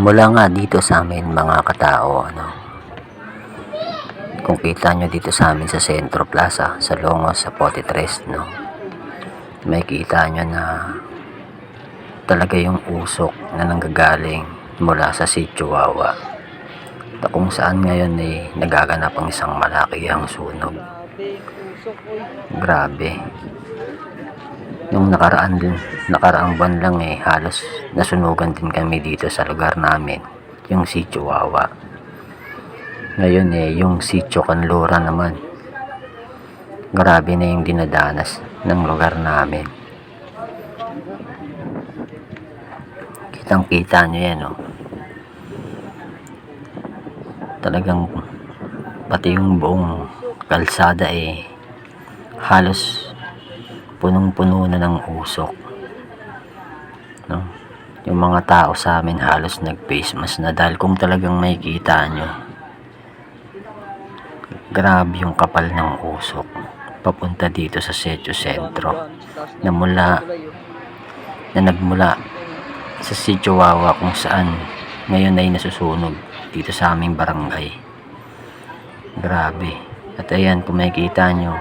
Mula nga dito sa amin mga katao, kung kita nyo dito sa amin sa Centro Plaza, sa Longos, sa Pote Tres, may kita nyo na talaga yung usok na nanggagaling mula sa Sitio Wawa, na kung saan ngayon ay nagaganap ang isang malakihang sunog. Grabe. Nung nakaraang buwan lang halos nasunugan din kami dito sa lugar namin, yung Sitio Wawa. Ngayon yung Sitio Kanlura naman. Grabe na yung dinadanas ng lugar namin. Kitang-kita nyo yan, Talagang pati yung buong kalsada halos punong-puno na ng usok, Yung mga tao sa amin halos nag-face mask na, dahil kung talagang makikita nyo, grabe yung kapal ng usok papunta dito sa Setio Sentro, na nagmula sa Sitio Wawa, kung saan ngayon ay nasusunog dito sa aming barangay. Grabe. At ayan, kung makikita nyo,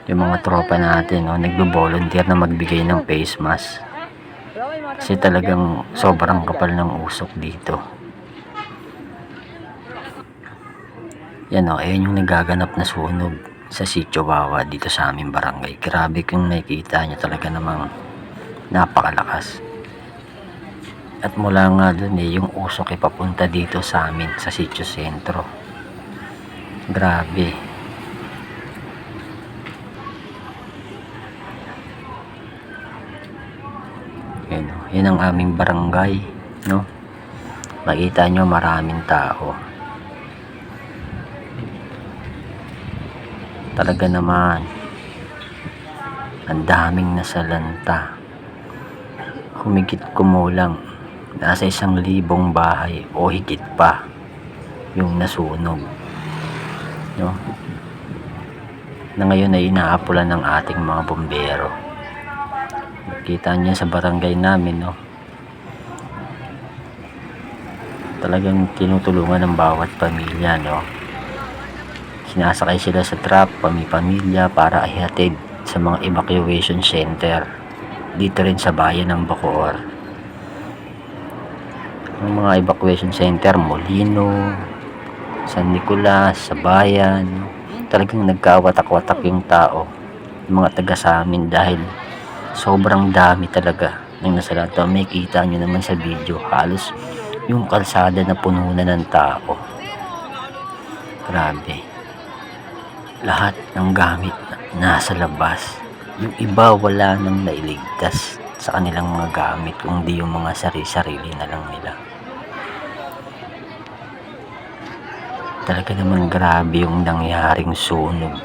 yung mga tropa natin nagbo-volunteer na magbigay ng face mask, kasi talagang sobrang kapal ng usok dito. Yan ayan yung nagaganap na sunog sa Sitio Wawa dito sa aming barangay. Grabe, kung makikita nyo, talaga namang napakalakas. At mula nga dun yung usok papunta dito sa amin sa Sitio Sentro. Grabe. Yan ang aming barangay, Makita nyo, maraming tao. Talaga naman ang daming nasalanta. Humigit kumulang nasa 1,000 bahay o higit pa yung nasunog, na ngayon ay inaapulan ng ating mga bumbero. Kita niyo sa barangay namin, talagang tinutulungan ng bawat pamilya, Sinasakay sila sa truck, pamilya, para ihatid sa mga evacuation center dito rin sa bayan ng Bacoor. Ang mga evacuation center, Molino, San Nicolas, sa bayan, talagang nagkawatak-watak yung tao, yung mga taga sa amin, dahil sobrang dami talaga ng nasalanta. May kita nyo naman sa video, halos yung kalsada na puno na ng tao. Grabe. Lahat ng gamit nasa labas. Yung iba wala nang nailigtas sa kanilang mga gamit, kundi yung mga sarili na lang nila. Talaga naman grabe yung nangyaring sunog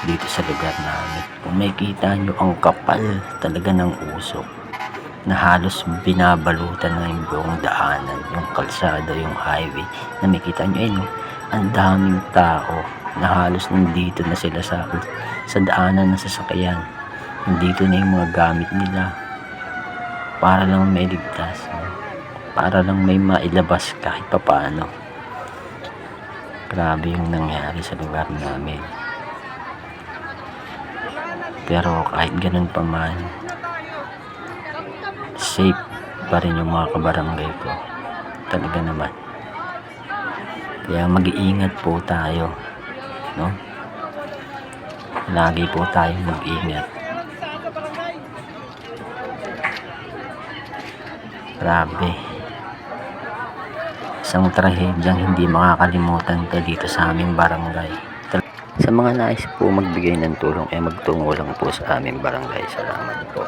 dito sa lugar namin. Kung makikita nyo, ang kapal talaga ng usok, na halos binabalutan na yung buong daanan, yung kalsada, yung highway, na makikita nyo ang daming tao na halos nandito na sila sa daanan ng sasakyan. Nandito na yung mga gamit nila para lang may ligtas, para lang may mailabas kahit papaano. Grabe yung nangyari sa lugar namin. Pero kahit ganun pa man, safe pa rin yung mga kabarangay ko. Talaga naman. Kaya mag-iingat po tayo, Lagi po tayong mag-ingat. Grabe. Isang trahedyang hindi makakalimutan to dito sa aming barangay. Sa mga nais po magbigay ng tulong, magtungo lang po sa aming barangay. Salamat po.